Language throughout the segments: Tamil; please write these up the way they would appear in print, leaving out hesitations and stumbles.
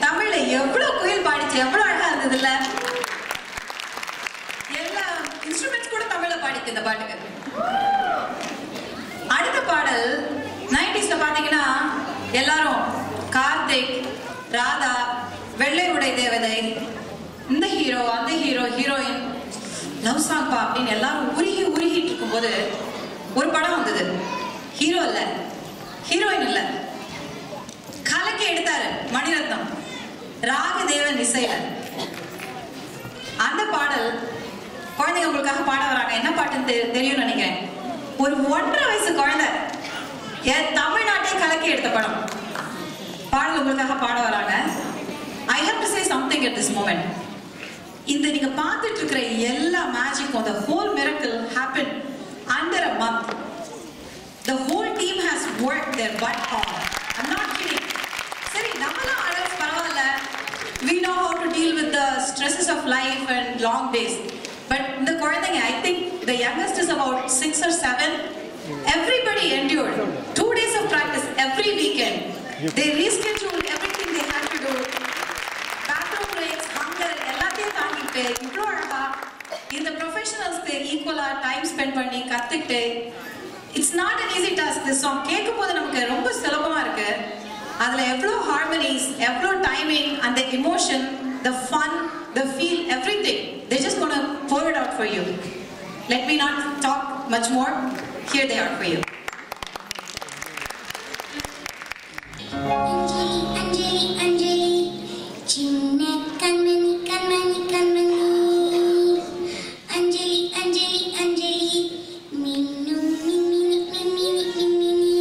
தமிழ்ல எவ்வளவு குயில் பாடிச்சு, எவ்வளவு அழகா இருந்ததுல்ல. எல்லா இன்ஸ்ட்ருமெண்ட்ஸ் கூட தமிழ்ல பாடிச்சு இந்த பாட்டுக்கு. அடுத்த பாடல் 90ஸ்ல பாத்தீங்கன்னா எல்லாரும் கார்த்திக், ராதா, வெள்ளை உடை தேவதை, இந்த ஹீரோ அந்த ஹீரோ ஹீரோயின் லவ் சாங் பா அப்படின்னு எல்லாரும் உருகிட்டு இருக்கும்போது ஒரு படம் வந்தது. ஹீரோ இல்ல, ஹீரோயின் இல்ல, கலக்கி எடுத்தாரு மணிரத்னம், ராகதேவன் இசையில. அந்த பாடல் குழந்தைங்க உங்களுக்காக பாட வராங்க. என்ன பாட்டுன்னு தெரியும் நினைக்கிறேன். ஒரு 1.5 வயசு குழந்தை தமிழ்நாட்டை கலக்கி எடுத்த படம். பாடல் உங்களுக்காக பாட வராங்க. I have to say something at this moment. இந்த நீங்க பார்த்துட்டு இருக்கிற எல்லா மேஜிக்கும், the whole miracle happened under a month. The whole team has worked their butt off. I'm not kidding. சரி, நம்மளாம் அழகு பரவாயில்ல. We know how to deal with the stresses of life and long days. But இந்த குழந்தைங்க, I think the youngest is about 6 or 7. Everybody endured 2 days of practice every weekend. They rescheduled everything they had to do. Bathroom breaks, hunger, எல்லாத்தையும் தாங்கிட்டு இவ்வளோ அழகா இந்த ப்ரொஃபஷனல்ஸ்க்கு ஈக்குவலா டைம் ஸ்பெண்ட் பண்ணி கத்துக்கிட்டு. It's not an easy task. this song கேட்கும் போது நமக்கு ரொம்ப சுலபமா இருக்கு. அதுல எவ்வளோ ஹார்மனிஸ், எவ்வளோ டைமிங், அந்த emotion, the fun, the feel, everything. They're just gonna pour it out for you. Let me not talk much more. Here they are for you. Anjali, Anjali, Anjali, chinna kanmani, kanmani, kanmani. Anjali, Anjali, Anjali, minnu, mimmini, mimmini, mimmini.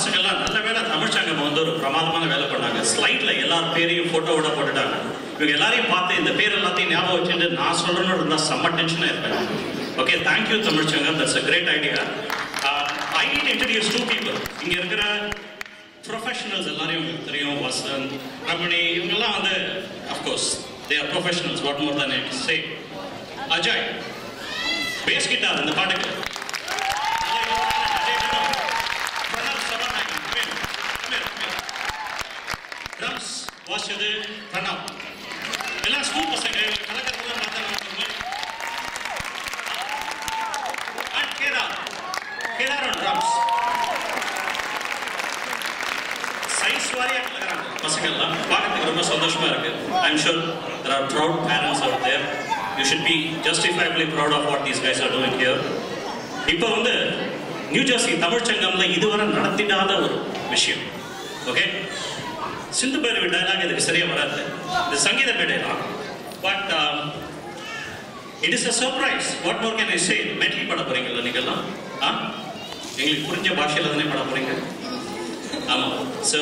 பசங்கள்லாம் நல்ல வேலை தமிழ்ச்சங்கம் வந்து ஒரு பிரமாதமான வேலை பண்ணாங்க. ஸ்லைட்ல எல்லார் பேரையும் போட்டோவோட போட்டுட்டாங்க. இவங்க எல்லாரையும் பார்த்து இந்த பேர் எல்லாத்தையும் ஞாபகம் வச்சுட்டு நான் சொல்றேன்னு இருந்தா செம்ம டென்ஷனாக இருப்பேன். Okay, thank you Tamil Sangam, that's a great idea. I need introduce 2 people. இங்க இருக்கிற ப்ரொஃபஷனல்ஸ் எல்லாரையும் உங்களுக்கு தெரியும். வசந்த், ரமணி, இவங்கெல்லாம் வந்து of course they are professionals. What more than I say. Ajay base guitar இந்த பாட்டுக்கு. ட்ரம்ஸ் வாசிச்சது பிரணவ். எல்லாம் ஸ்கூல் பசங்க கலக்கிறதுலாம் பார்த்தாங்க. And Kedar on drums. Size வாரியா கலக்கிறாங்க பசங்கள்லாம். பார்க்கறதுக்கு ரொம்ப சந்தோஷமா இருக்கு. I'm sure there are proud parents out there. You should be justifiably proud of what these guys are doing here. இப்போ வந்து நியூ ஜெர்சி தமிழ்ச்சங்கம்ல இதுவரை நடத்திடாத ஒரு விஷயம். ஓகே, சிந்து பைரவி டயலாக் இதுக்கு சரியா வராது, இது சங்கீத மேடை தான். But it is a surprise. What more can I say? Medley பாட போறீங்களா நீங்கெல்லாம்? எங்களுக்கு புரிஞ்ச பாஷையில் தானே பாட போறீங்க. ஆமாம். So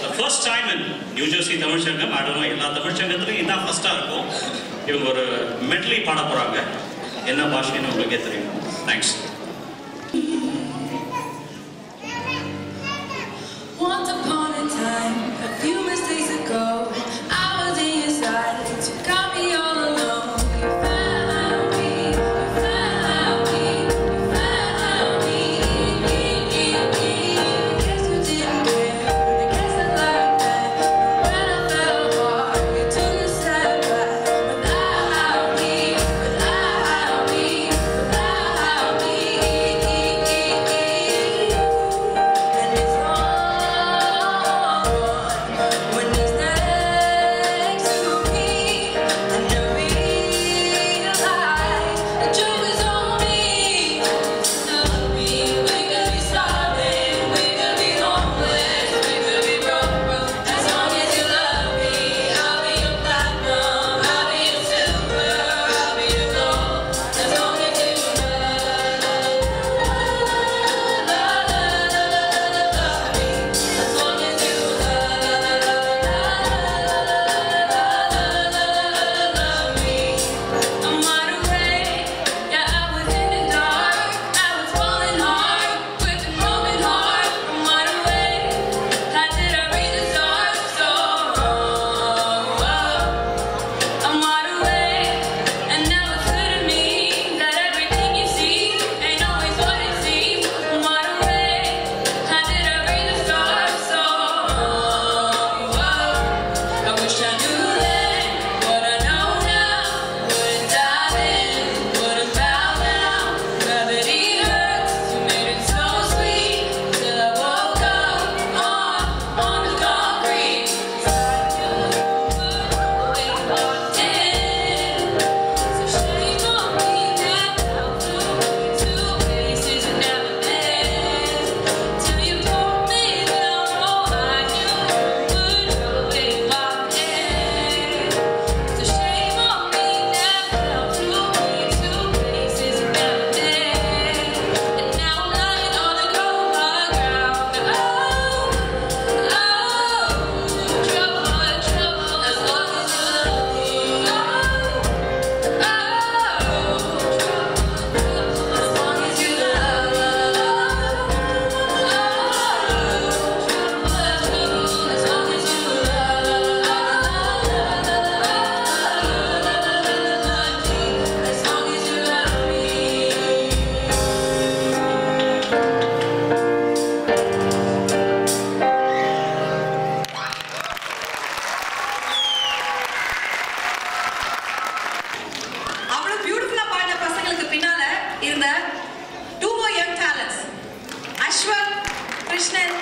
the first time in New Jersey Tamil Sangam, ஆடணும் எல்லா தமிழ்ச்சங்கத்துலையும் இதுதான் ஃபர்ஸ்டாக இருக்கும். இவங்க ஒரு மெட்லி பாட போகிறாங்க. என்ன பாஷைன்னு உங்களுக்கே தெரியும். Thanks. Once upon a time, a few mistakes ago, I was in your silence, you got me all alone. You found me, you found me, you found me. I guess you didn't care, but I guess I like that. When I fell apart, you took a step back. Without me, without me, without me. And it's wrong. When he's next to me, I never realize the joke is on me. Love me, we could be starving, we could be homeless, we could be broke. As long as you love me, I'll be your platinum, I'll be your silver, I'll be your gold. As long as you love me, as long as you love me. I'm wide awake, yeah, I was in the dark, I was falling hard, with a broken heart. I'm wide awake, how did I read the stars so wrong? I'm wide awake, and now it's clear to me that everything you see ain't always what it seems. I'm wide awake, how did I read the stars so wrong? I wish I knew then what I know now. Wouldn't dive in, wouldn't bow down. Gravity hurts, you made it so sweet till I woke up on the concrete. So shame on me that I flew to places it never been. Till you told me that all I knew would go in my head. So shame on me that I flew to places it never been. And now I'm lying on the cold hard ground. Trouble, trouble, as long as you love me. As long as you love me. As long as you love me. அவ்வளவு பியூட்டிஃபுல்லா பாடின பசங்களுக்கு பின்னால இருந்த 2 more young talents, Ashwath Krishnan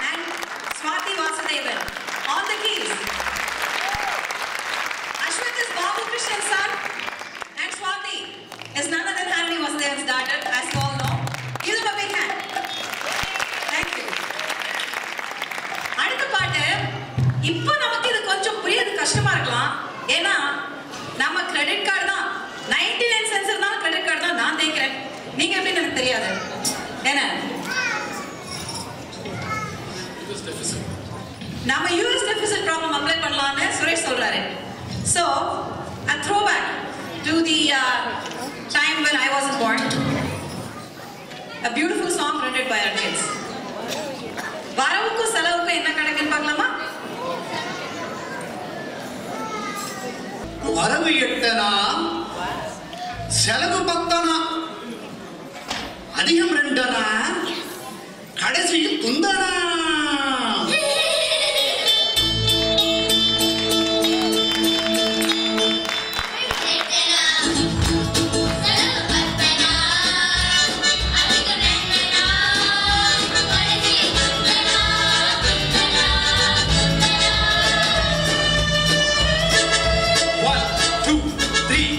and Swathi Vasudevan on the keys. Ashwath is Babu Krishnan's son and Swati is none other than Harani Vasudevan's daughter, as you all know. Give them a big hand. Thank you. அடுத்த பாட்டு இப்போ நமக்கு இது கொஞ்சம் புரியுது, கஷ்டமா இருக்கலாம். ஏன்னா நம்ம கிரெடிட் கார்டு தான் 99 cents இருந்தாலும் கிரெடிட் கார்டு தான் நான் தேய்க்கிறேன். நீங்க எப்படின்னு எனக்கு தெரியாது. என்ன நாம யூஎஸ் டெபிசிட் ப்ராப்ளம் அப்ளை பண்ணலாம்னு சுரேஷ் சொல்றாரு. So a throwback to the time when I wasn't born. A beautiful song written by our kids. வரவுக்கு செலவுக்கு என்ன கணக்குன்னு பார்க்கலாமா? வரவு 8 செலவு 10 அதிகம் 2 கடைசியில் துந்தனா. Thank you.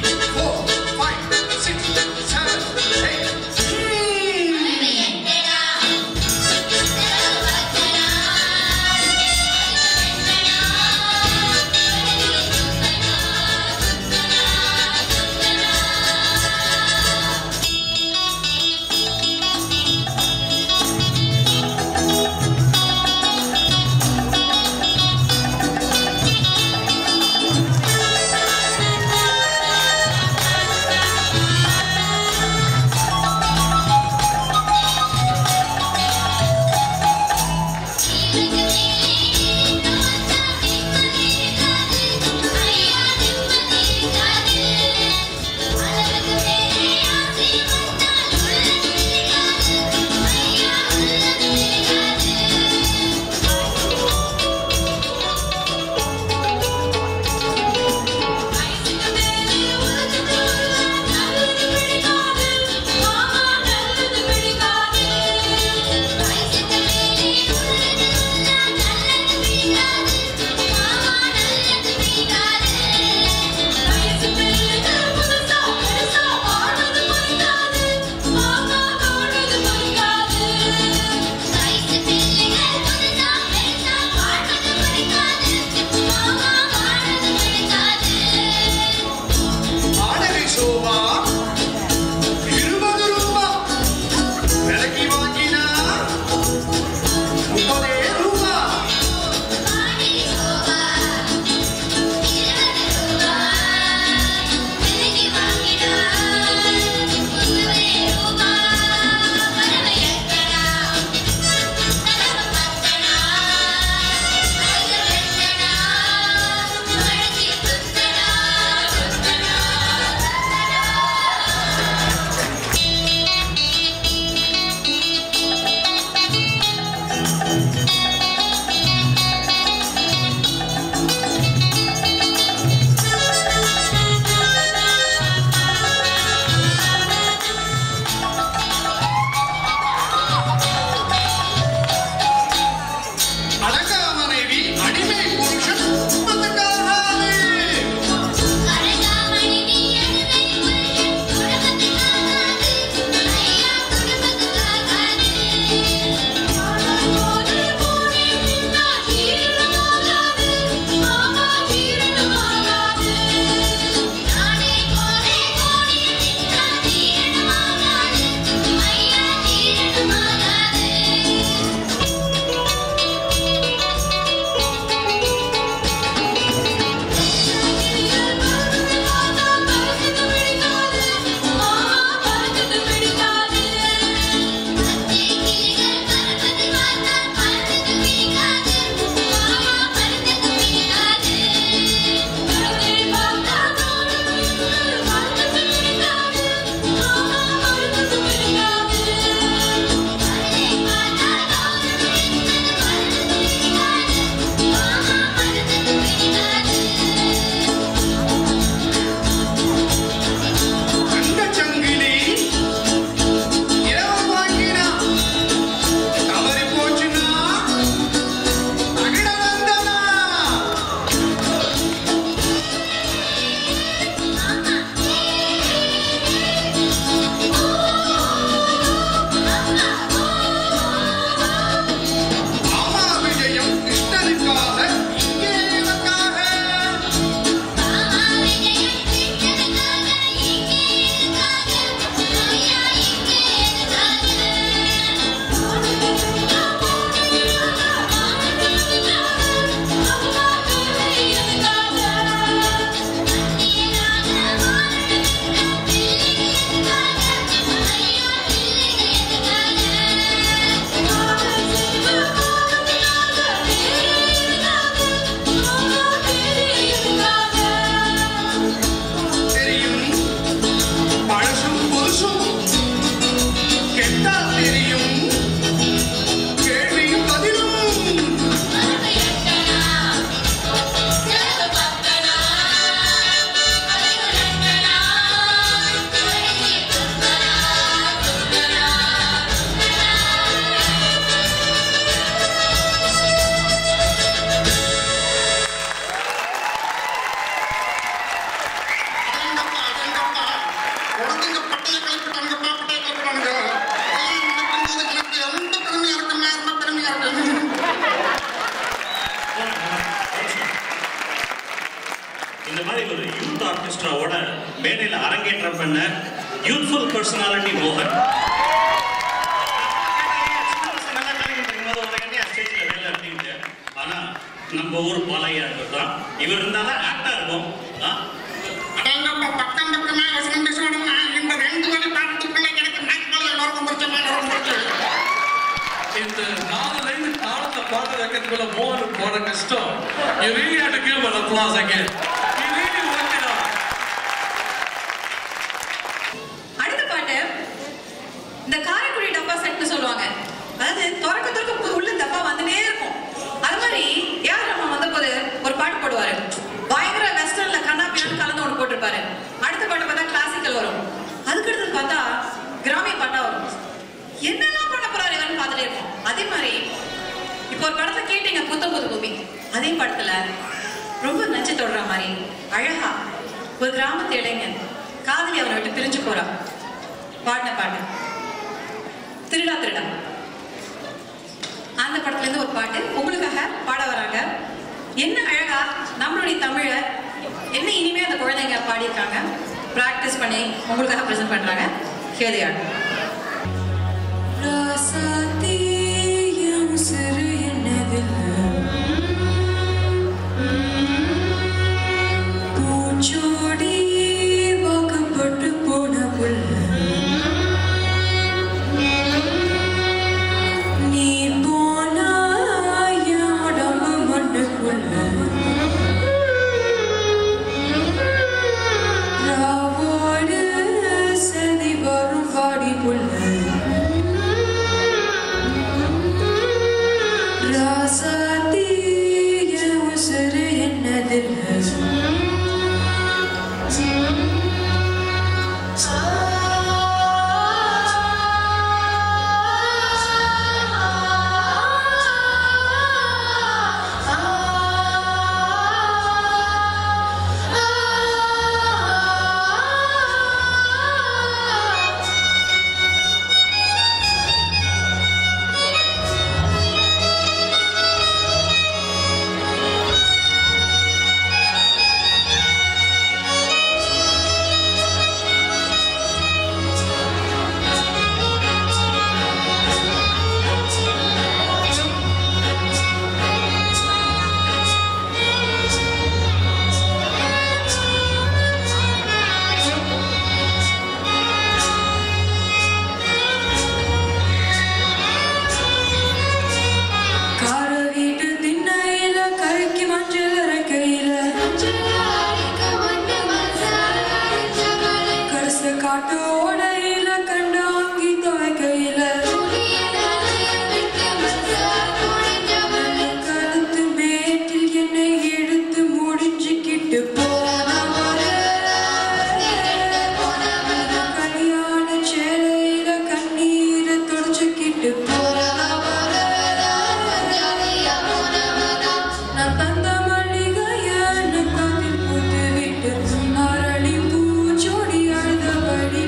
மேடையில் அரங்கேற்றம் பண்ண யூத்ஃபுல் பர்சனாலிட்டி மோகன். ஆனா நம்ம ஊர் பாலையா தான் இவர் இருந்தாலும் ஆக்டா இருக்கும். பக்கம் பக்கமா வசனம் பேசணும். இந்த 2 வழி பாட்டுக்குள்ள எனக்கு நாட்கள் எல்லாருக்கும் பிரச்சனை. இந்த 4 லைன் தாளத்தை பாட்டு வைக்கிறதுக்குள்ள மோகன் போட கஷ்டம். You really have to give him an applause again. He really worked it out. அடுத்த பாட்டு இந்த காரைக்குடி டப்பா செட்னு சொல்லுவாங்க. அதாவது திறக்க உள்ள டப்பா வந்துட்டே இருக்கும். அது மாதிரி யார் நம்ம வந்த போது ஒரு பாட்டு போடுவாரு. பயங்கர வெஸ்டர்ன்ல கண்ணாபின்னு கலந்து ஒன்று போட்டிருப்பாரு. அடுத்த பாட்டு பார்த்தா கிளாசிக்கல் வரும். அதுக்கடுத்து பார்த்தா கிராமிய பாட்டா வரும். என்னெல்லாம் பண்ண போறாரு இவன்னு பார்த்துட்டே இருக்கும். அதே மாதிரி இப்போ ஒரு படத்தை கேட்டீங்க புத்தம் புது பூமி. அதே படத்துல ரொம்ப நச்சு தொடுற மாதிரி அழகா ஒரு கிராமத்து இளைஞன் காதலி அவரை விட்டு பிரிஞ்சு போறா. பாடின பாட்டு திருடா திருடா. அந்த படத்துல இருந்து ஒரு பாட்டு உங்களுக்காக பாட வராங்க. என்ன அழகா நம்மளுடைய தமிழ என்ன இனிமே அந்த குழந்தைங்க பாடியிருக்காங்க. பிராக்டிஸ் பண்ணி உங்களுக்காக ப்ரெசென்ட் பண்றாங்க. கேதியாடு பூச்சோடி வாக்கப்பட்டு போன புள்ள நீ போனா உடம்பு மண்ணுக்குள்ள ராவோடு சதி வரும் வாடி புள்ள ராசாத்தி என் உசுறு என்னதில்லை பூச்சோடி அழுத வழி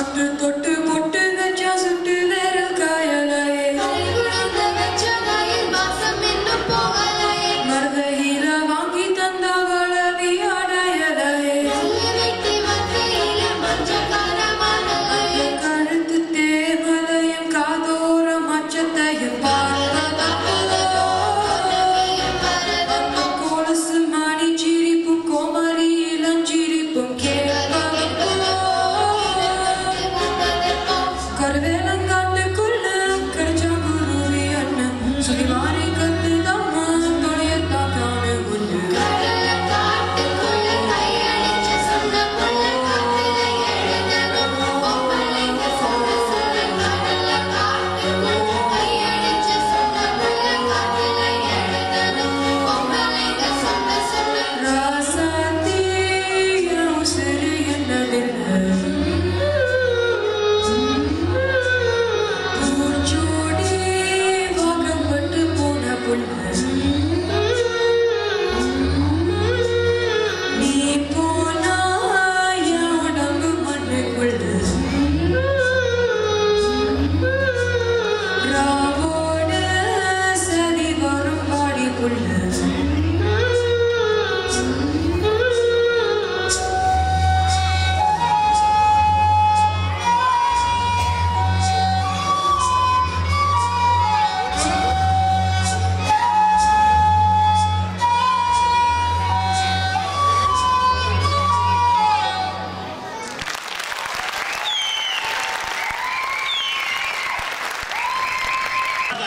தொட்டு தொட்டு பொட்டு வச்சா சுட்டு வேறல் காயலையே மருதகில வாங்கி தந்தவள வியாடையலையே கழுத்து தேவலையும் காதோரம் அச்சத்தையும் கொலுசு மணி சிரிப்பும் கோமரி இளஞ்சிரிப்பும் கருவேலங்காட்டுக்குள்ள கடிச்சாங்குருவி அண்ணன் சுடிவாரி கத்து தம்மா தொழியத்தாக்கான ஒன்று ராசாத்தி உசிறு என்னதில்லை பூச்சோடி வாக்கப்பட்டு போன புள்ள நீ போனா என் உடம்பு மண்ணுக்குள்ள ராவோட சதி வரும் பாடிக்குள்ள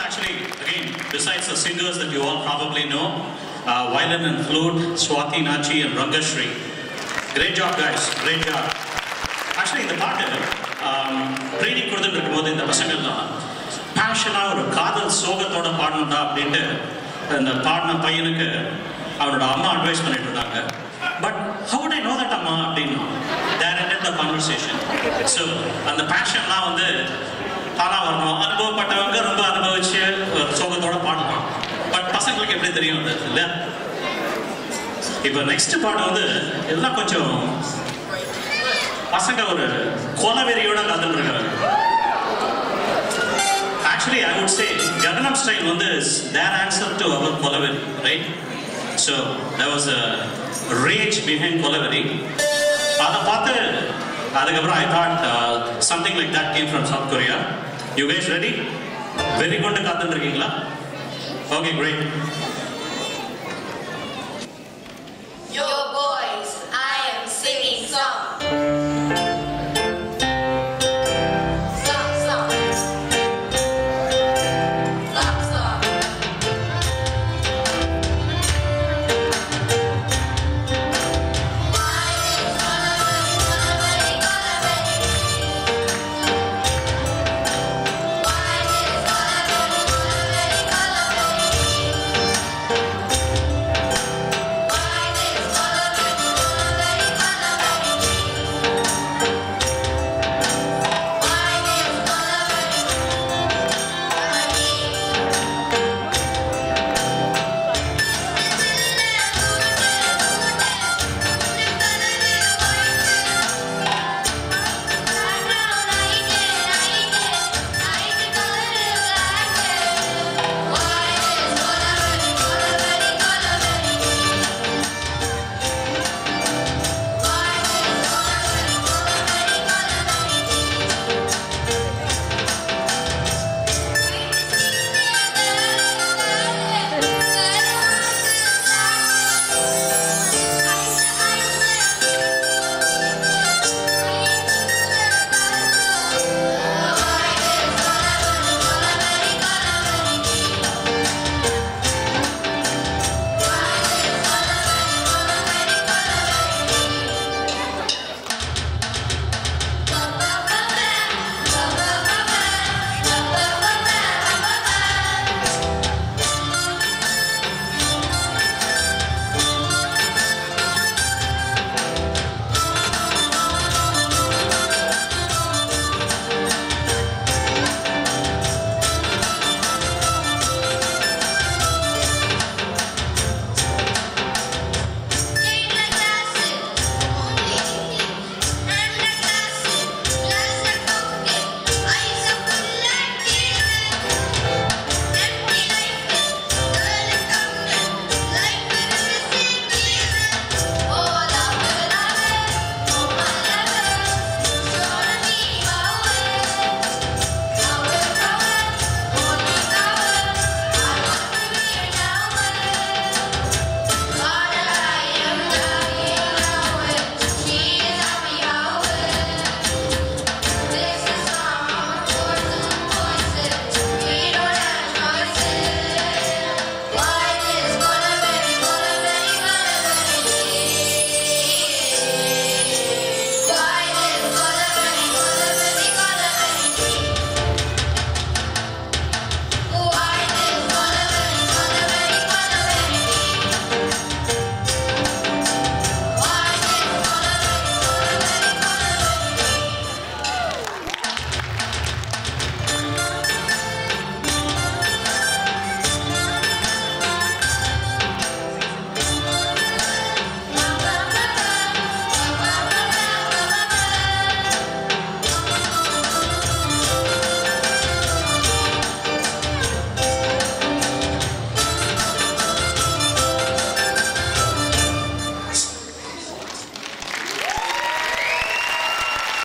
Actually, again, besides the singers that you all probably know, violin and flute, Swati Nachi and Rangashri. Great job, guys. Great job. Actually, இந்த பாட்டு ட்ரைனிங் கொடுத்துட்டு இருக்கும்போது இந்த பசங்கள்லாம் பேஷனாக ஒரு காதல் சோகத்தோட பாடணும்டா அப்படின்ட்டு இந்த பாடின பையனுக்கு அவனோட அம்மா அட்வைஸ் பண்ணிட்டு இருந்தாங்க. But how would I know that அம்மா அப்படின்னு there ended the conversation. So அந்த பேஷன்லாம் வந்து தானா வரணும். அனுபவப்பட்டவங்க ரொம்ப அனுபவிச்சு சோகத்தோட பாடலாம். பட் பசங்களுக்கு எப்படி தெரியும் அது இல்லை? இப்போ நெக்ஸ்ட் பாட்டு வந்து எல்லாம் கொஞ்சம் பசங்க ஒரு கொலவெறியோட காத்துட்டு இருக்காங்க. Actually, I would say Gangnam Style வந்து is their answer to our கொலவெறி, right? So there was a rage behind கொலவெறி. அதை பார்த்து அதுக்கப்புறம் I thought something like that came from South Korea. You guys ready? Very good காத்துட்டு இருக்கீங்களா? Okay, great.